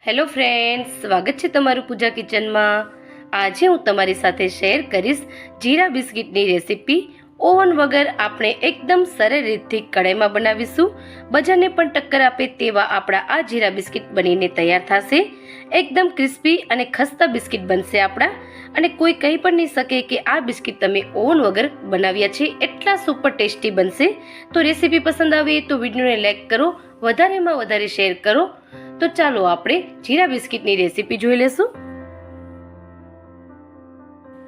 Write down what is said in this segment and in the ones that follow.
Hello friends, સ્વાગત છે તમારું પૂજા કિચનમાં। આજે હું તમારી સાથે શેર કરીશ જીરા બિસ્કિટની રેસીપી। ઓવન વગર આપણે એકદમ સરળ રીતથી કઢાઈમાં બનાવીશું। બજારને પણ ટક્કર આપે તેવા આપણા આ જીરા બિસ્કિટ બનીને તૈયાર થશે। એકદમ ક્રિસ્પી અને ખસ્તા બિસ્કિટ બનશે આપણા, અને કોઈ કહી પણ નહીં શકે કે આ બિસ્કિટ તમે ઓવન વગર બનાવ્યા છે। એટલા સુપર ટેસ્ટી બનશે। તો રેસીપી પસંદ આવે તો વિડીયોને લાઈક કરો, વધારેમાં વધારે શેર કરો। તો ચાલો આપણે જીરા બિસ્કિટની રેસીપી જોઈ લેશું।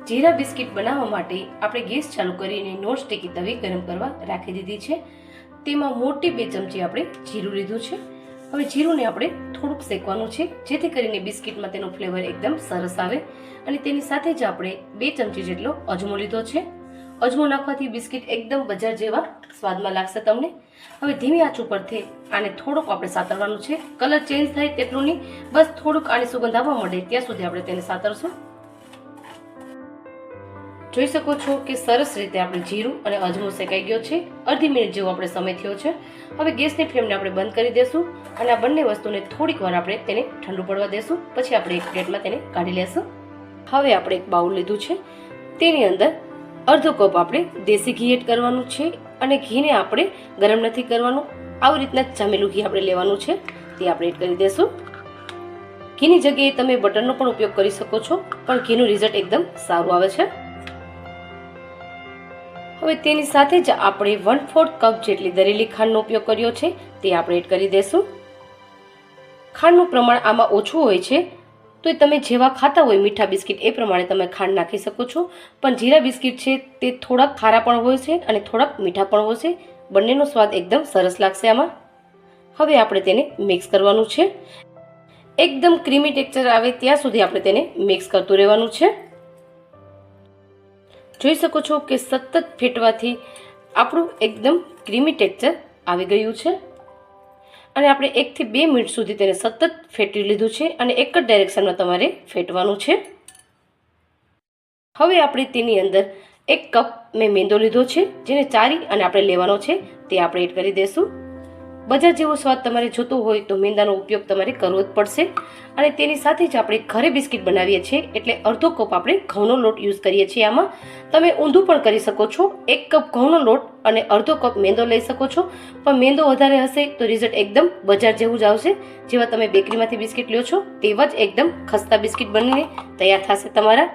જીરા બિસ્કિટ બનાવવા માટે આપણે ગેસ ચાલુ કરીને નોન સ્ટિકી તવી ગરમ કરવા રાખી દીધી છે। તેમાં મોટી 2 ચમચી આપણે જીરું લીધું છે। હવે જીરુંને આપણે થોડુંક શેકવાનું છે, જેથી કરીને બિસ્કિટમાં તેનો ફ્લેવર એકદમ સરસ આવે। અને તેની સાથે જ આપણે 2 ચમચી જેટલો અજમો લીધો છે। અજમો નાખવાથી બિસ્કિટ એકદમ બજાર જેવા સ્વાદમાં લાગશે તમને। હવે ધીમી આંચ ઉપરથી આને થોડુંક આપણે સાતરવાનું છે। કલર ચેન્જ થાય તેટલું નહીં, બસ થોડુંક આની સુગંધ આવવા મળે ત્યાં સુધી આપણે તેને સાતરશું। જોઈ શકો છો કે સરસ રીતે આપણે જીરું અને અજમો શેકાઈ ગયો છે। અડધી મિનિટ જેવો આપણે સમય થયો છે। હવે ગેસની ફ્લેમને આપણે બંધ કરી દેશું અને આ બંને વસ્તુને થોડીક વાર આપણે તેને ઠંડુ પડવા દેશું। પછી આપણે એક પ્લેટમાં તેને કાઢી લેશું। હવે આપણે એક બાઉલ લીધું છે, તેની અંદર અડધો કપ આપણે દેશી ઘી એડ કરવાનું છે। અને ઘીને આપણે ગરમ નથી કરવાનું, આવી રીતના જામેલું ઘી આપણે લેવાનું છે, તે આપણે એડ કરી દેશું। ઘીની જગ્યાએ તમે બટરનો પણ ઉપયોગ કરી શકો છો, પણ ઘીનું રિઝલ્ટ એકદમ સારું આવે છે। હવે તેની સાથે જ આપણે 1/4 કપ જેટલી દરેલી ખાંડનો ઉપયોગ કર્યો છે, તે આપણે એડ કરી દેશું। ખાંડનું પ્રમાણ આમાં ઓછું હોય છે, તો તમે જેવા ખાતા હોય મીઠા બિસ્કિટ એ પ્રમાણે તમે ખાંડ નાખી શકો છો। પણ જીરા બિસ્કિટ છે તે થોડાક ખારા પણ હોય છે અને થોડાક મીઠા પણ હોય છે, બંનેનો સ્વાદ એકદમ સરસ લાગશે આમાં। હવે આપણે તેને મિક્સ કરવાનું છે, એકદમ ક્રીમી ટેક્સચર આવે ત્યાં સુધી આપણે તેને મિક્સ કરતું રહેવાનું છે। જોઈ શકો છો કે સતત ફેટવાથી આપણું એકદમ ક્રીમી ટેક્સચર આવી ગયું છે। અને આપણે 1 થી 2 મિનિટ સુધી તેને સતત ફેટી લીધું છે અને એક જ ડાયરેક્શનમાં તમારે ફેટવાનું છે। હવે આપણે તેની અંદર 1 કપ મેં મેંદો લીધો છે, જેને ચારી અને આપણે લેવાનો છે, તે આપણે એડ કરી દઈશું। બજાર જેવો સ્વાદ તમારે જોતો હોય તો મેંદાનો ઉપયોગ તમારે કરવો જ પડશે। અને તેની સાથે જ આપણે ઘરે બિસ્કિટ બનાવીએ છીએ, એટલે અડધો કપ આપણે ઘઉંનો લોટ યુઝ કરીએ છીએ। આમાં તમે ઊંધું પણ કરી શકો છો, 1 કપ ઘઉંનો લોટ અને અડધો કપ મેંદો લઈ શકો છો। પણ મેંદો વધારે હશે તો રિઝલ્ટ એકદમ બજાર જેવું જ આવશે। જેવા તમે બેકરીમાંથી બિસ્કિટ લ્યો છો તેવા જ એકદમ ખસ્તા બિસ્કિટ બનીને તૈયાર થશે તમારા।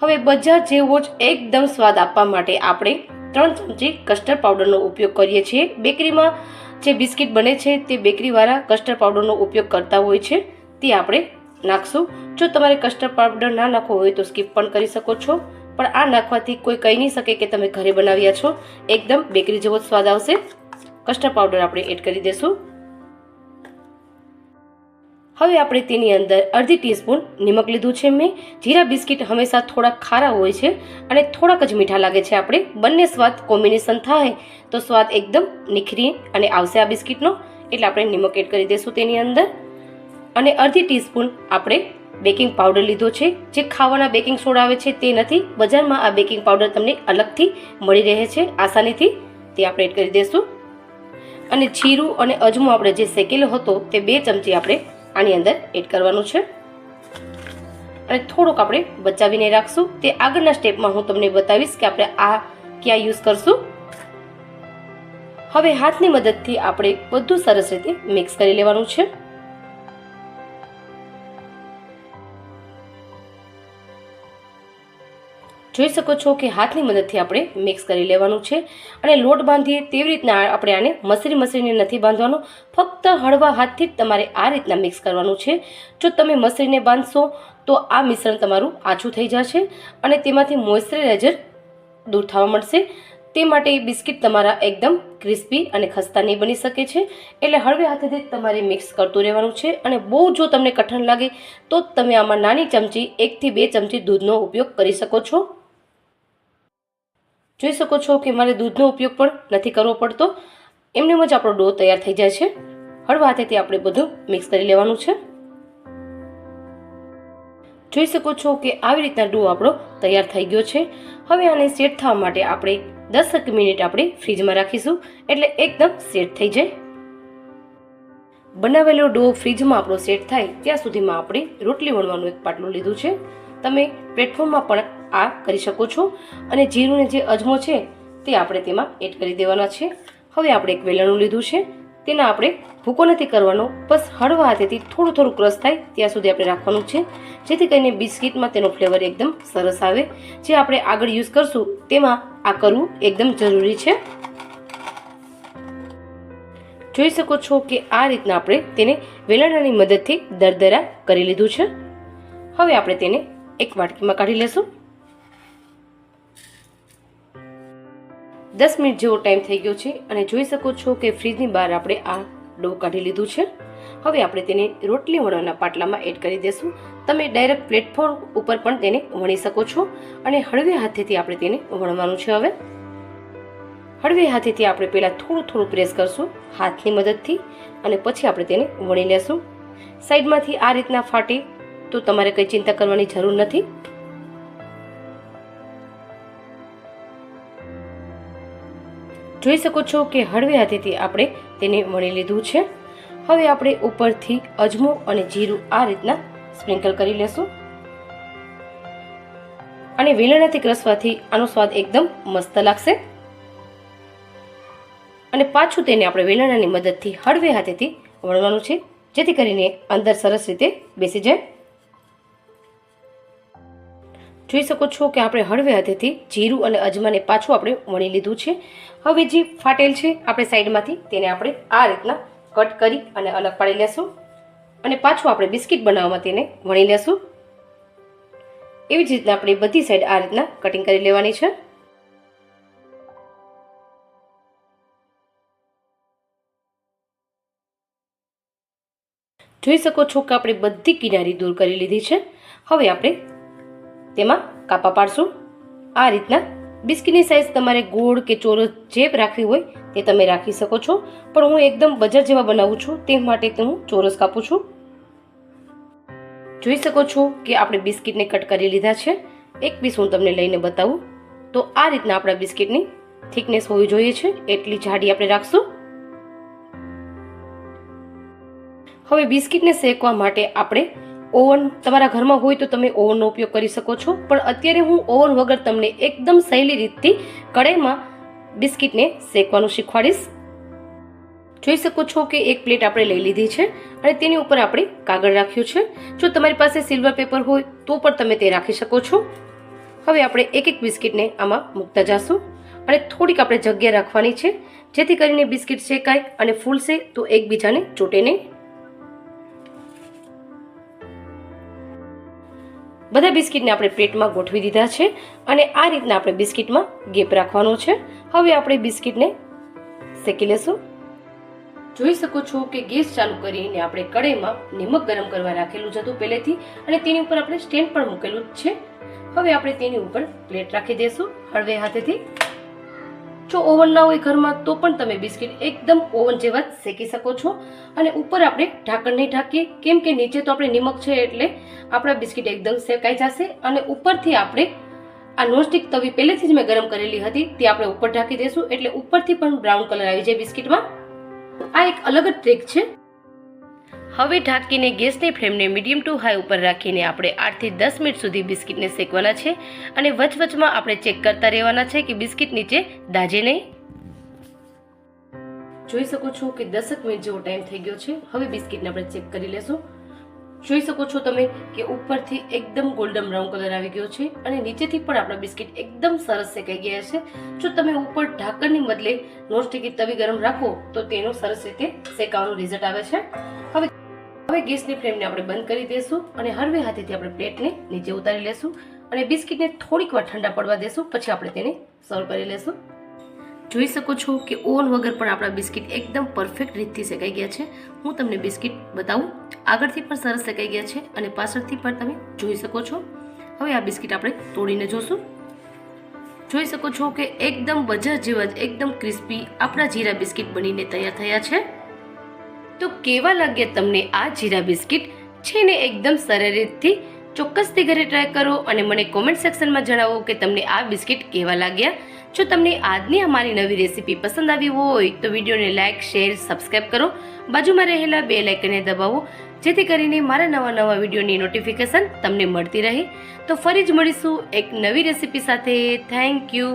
હવે બજાર જેવો જ એકદમ સ્વાદ આપવા માટે આપણે 3 ચમચી કસ્ટર્ડ પાવડરનો ઉપયોગ કરીએ છીએ। બેકરીમાં જે બિસ્કિટ બને છે તે બેકરીવાળા કસ્ટર્ડ પાવડરનો ઉપયોગ કરતા હોય છે, તે આપણે નાખશું। જો તમારે કસ્ટર્ડ પાવડર ના નાખવો હોય તો સ્કીપ પણ કરી શકો છો, પણ આ નાખવાથી કોઈ કહી નહીં શકે કે તમે ઘરે બનાવ્યા છો, એકદમ બેકરી જેવો જ સ્વાદ આવશે। કસ્ટર્ડ પાવડર આપણે એડ કરી દેશું। હવે આપણે તેની અંદર અડધી ટીસ્પૂન નિમક લીધું છે મેં। જીરા બિસ્કિટ હંમેશા થોડાક ખારા હોય છે અને થોડાક જ મીઠા લાગે છે। આપણે બંને સ્વાદ કોમ્બિનેશન થાય તો સ્વાદ એકદમ નિખરી અને આવશે આ બિસ્કિટનો, એટલે આપણે નિમક એડ કરી દઈશું તેની અંદર। અને અડધી ટીસ્પૂન આપણે બેકિંગ પાવડર લીધો છે, જે ખાવાના બેકિંગ સોડા આવે છે તે નથી, બજારમાં આ બેકિંગ પાવડર તમને અલગથી મળી રહે છે આસાનીથી, તે આપણે એડ કરી દઈશું। અને જીરું અને અજમો આપણે જે શેકેલો હતો તે 2 ચમચી આપણે આની અંદર એડ કરવાનું છે અને થોડુંક આપણે બચાવીને રાખશું। તે આગળના સ્ટેપમાં હું તમને બતાવીશ કે આપણે આ ક્યાં યુઝ કરશું। હવે હાથની મદદથી આપણે બધું સરસ રીતે મિક્સ કરી લેવાનું છે। જોઈ શકો છો કે હાથની મદદથી આપણે મિક્સ કરી લેવાનું છે। અને લોટ બાંધીએ તેવી રીતના આપણે આને મસરીને નથી બાંધવાનો, ફક્ત હળવા હાથથી જ તમારે આ રીતના મિક્સ કરવાનું છે। જો તમે મસરીને બાંધશો તો આ મિશ્રણ તમારું આછું થઈ જશે અને તેમાંથી મોઇશ્ચરાઇઝર દૂર થવા મળશે। તે માટે બિસ્કિટ તમારા એકદમ ક્રિસ્પી અને ખસ્તા નહીં બની શકે છે, એટલે હળવે હાથેથી જ તમારે મિક્સ કરતું રહેવાનું છે। અને બહુ જો તમને કઠણ લાગે તો તમે આમાં નાની ચમચી 1 થી 2 ચમચી દૂધનો ઉપયોગ કરી શકો છો। જોઈ શકો છો કે મારે દૂધનો ઉપયોગ પણ નથી કરવો પડતો, એમનેમ જ આપણો ડો તૈયાર થઈ જાય છે। હળવા હાથેથી આપણે બધું મિક્સ કરી લેવાનું છે। જોઈ શકો છો કે આવી રીતના ડો આપણો તૈયાર થઈ ગયો છે। હવે આને સેટ થવા માટે આપણે 10 મિનિટ આપણે ફ્રીજમાં રાખીશું, એટલે એકદમ સેટ થઈ જાય। બનાવેલો ડો ફ્રીજમાં આપણો સેટ થાય ત્યાં સુધીમાં આપણે રોટલી વણવાનું એક પાટલું લીધું છે. તમે પ્લેટફોર્મમાં પણ આ કરી શકો છો. અને જીરું ને જે અજમો છે તે આપણે તેમાં એડ કરી દેવાના છે. હવે આપણે એક વેલણું લીધું છે, તેના આપણે ભૂકો નથી કરવાનો, બસ હળવા હાથેથી થોડું થોડું ક્રશ થાય ત્યાં સુધી આપણે રાખવાનું છે, જેથી કરીને બિસ્કિટમાં તેનો ફ્લેવર એકદમ સરસ આવે. જે આપણે આગળ યુઝ કરશું તેમાં આ કરવું એકદમ જરૂરી છે. જોઈ શકો છો કે આ રીતના આપણે તેને વેલણાની મદદથી દરદરા કરી લીધું છે. હવે આપણે તેને એક વાટકીમાં કાઢી લેશું. 10 મિનિટ જેવો ટાઈમ થઈ ગયો છે અને જોઈ શકો છો કે ફ્રીજની બહાર આપણે આ ડો કાઢી લીધું છે. હવે આપણે તેને રોટલી વણવાના પાટલામાં એડ કરી દેશું. તમે ડાયરેક્ટ પ્લેટફોર્મ ઉપર પણ તેને વણી શકો છો અને હળવે હાથેથી આપણે તેને વણવાનું છે. હવે હળવે હાથેથી આપણે પહેલાં થોડું થોડું પ્રેસ કરશું હાથની મદદથી અને પછી આપણે તેને વણી લેશું. સાઈડમાંથી આ રીતના ફાટે તો તમારે કંઈ ચિંતા કરવાની જરૂર નથી. જોઈ શકો છો કે હળવે હાથેથી આપણે તેને વણી લીધું છે. હવે આપણે ઉપરથી અજમો અને જીરું આ રીતના સ્પ્રિંકલ કરી લેશું અને વેલણાથી ક્રસવાથી આનો સ્વાદ એકદમ મસ્ત લાગશે. અને પાછું તેને આપણે વેલણાની મદદથી હળવે હાથેથી વણવાનું છે, જેથી કરીને અંદર સરસ રીતે બેસી જાય. જોઈ શકો છો કે આપણે હળવે હાથેથી જીરું અને અજમાને પાછું આપણે વણી લીધું છે. હવે જે ફાટેલ છે આપણે સાઈડમાંથી તેને આપણે આ રીતના કટ કરી અને અલગ પાડી લેશું અને પાછું આપણે બિસ્કિટ બનાવવામાં તેને વણી લેશું. એવી જ રીતના આપણે બધી સાઈડ આ રીતના કટિંગ કરી લેવાની છે. જોઈ શકો છો કે આપણે બધી કિનારી દૂર કરી લીધી છે. હવે આપણે તેમાં કાપા પાડશું. આ રીતના બિસ્કિટની સાઈઝ તમારે ગોળ કે ચોરસ જે રાખવી હોય તે તમે રાખી શકો છો, પણ હું એકદમ બજાર જેવા બનાવું છું તે માટે હું ચોરસ કાપું છું. જોઈ શકો છો કે આપણે બિસ્કિટને કટ કરી લીધા છે. એક પીસ હું તમને લઈને બતાવું. તો આ રીતના આપણા બિસ્કિટની થિકનેસ હોવી જોઈએ છે, એટલી જાડી આપણે રાખશું. હવે બિસ્કિટને શેકવા માટે આપણે ઓવન તમારા ઘરમાં હોય તો તમે ઓવનનો ઉપયોગ કરી શકો છો, પણ અત્યારે હું ઓવન વગર તમને એકદમ સહેલી રીતથી કઢાઈમાં બિસ્કિટને શેકવાનું શીખવાડીશ. જોઈ શકો છો કે એક પ્લેટ આપણે લઈ લીધી છે અને તેની ઉપર આપણે કાગળ રાખ્યું છે. જો તમારી પાસે સિલ્વર પેપર હોય તો પણ તમે તે રાખી શકો છો. હવે આપણે એક એક બિસ્કિટને આમાં મૂકતા જઈશું અને થોડીક આપણે જગ્યા રાખવાની છે, જેથી કરીને બિસ્કિટ શેકાય અને ફૂલશે તો એકબીજાને ચોટે નહીં. બધા બિસ્કિટને આપણે પ્લેટમાં ગોઠવી દીધા છે અને આ રીતના આપણે બિસ્કિટમાં ગેપ રાખવાનો છે. હવે આપણે બિસ્કિટને શેકી લેશું. જોઈ શકો છો કે ગેસ ચાલુ કરીને આપણે કઢાઈમાં નિમક ગરમ કરવા રાખેલું જ હતું પહેલેથી અને તેની ઉપર આપણે સ્ટેન્ડ પણ મૂકેલું જ છે. હવે આપણે તેની ઉપર પ્લેટ રાખી દઈશું હળવે હાથેથી. જો ઓવન ના હોય ઘરમાં તો પણ તમે બિસ્કિટ એકદમ ઓવન જેવા જ શેકી શકો છો. અને ઉપર આપણે ઢાંકણ નહીં ઢાંકીએ, કેમ કે નીચે તો આપણે નિમક છે એટલે આપણા બિસ્કિટ એકદમ શેકાઈ જશે. અને ઉપરથી આપણે આ નોનસ્ટિક તવી પહેલેથી જ મેં ગરમ કરેલી હતી તે આપણે ઉપર ઢાંકી દઈશું, એટલે ઉપરથી પણ બ્રાઉન કલર આવી જાય બિસ્કિટમાં. આ એક અલગ જ ટ્રીક છે. હવે ઢાંકીને ગેસની ફ્લેમને મીડિયમ ટુ હાઈ ઉપર રાખીને આપણે 8 થી 10 મિનિટ સુધી બિસ્કિટને શેકવાના છે અને વચવચમાં આપણે ચેક કરતા રહેવાના છે કે બિસ્કિટ નીચે દાજે નહીં. જોઈ શકો છો કે 10 મિનિટ જેવો ટાઈમ થઈ ગયો છે. હવે બિસ્કિટને આપણે ચેક કરી લેશું. જોઈ શકો છો તમે કે ઉપરથી એકદમ ગોલ્ડન બ્રાઉન કલર આવી ગયો છે અને નીચેથી પણ આપણા બિસ્કિટ એકદમ સરસ શેકાઈ ગયા છે. જો તમે ઉપર ઢાંકણની બદલે નોનસ્ટિક તવી ગરમ રાખો તો તેનો સરસ રીતે શેકાવાનું રિઝલ્ટ આવે છે. હવે ગેસની ફ્લેમને આપણે બંધ કરી દઈશું અને હળવે હાથેથી આપણે પ્લેટને નીચે ઉતારી લેશું અને બિસ્કિટને થોડીક વાર ઠંડા પડવા દેશું, પછી આપણે તેને સર્વ કરી લેશું. જોઈ શકો છો કે ઓવન વગર પણ આપણા બિસ્કિટ એકદમ પરફેક્ટ રીતથી શેકાઈ ગયા છે. હું તમને બિસ્કિટ બતાવું. આગળથી પણ સરસ શેકાઈ ગયા છે અને પાછળથી પણ તમે જોઈ શકો છો. હવે આ બિસ્કિટ આપણે તોડીને જોશું. જોઈ શકો છો કે એકદમ બજાર જેવા જ એકદમ ક્રિસ્પી આપણા જીરા બિસ્કિટ બનીને તૈયાર થયા છે. તો કેવા લાગ્યા તમને આ જીરા બિસ્કિટ? છે ને એકદમ સરળ રીતથી ચોક્કસથી ઘરે ટ્રાય કરો અને મને કોમેન્ટ સેક્શનમાં જણાવો કે તમને આ બિસ્કિટ કેવા લાગ્યા. જો તમને આજની અમારી નવી રેસીપી પસંદ આવી હોય તો વિડીયોને લાઇક, શેર, સબસ્ક્રાઈબ કરો. બાજુમાં રહેલા બેલ આઇકનને દબાવો જેથી કરીને મારા નવા વિડીયોની નોટિફિકેશન તમને મળતી રહે. તો ફરી જ મળીશું એક નવી રેસીપી સાથે. Thank you.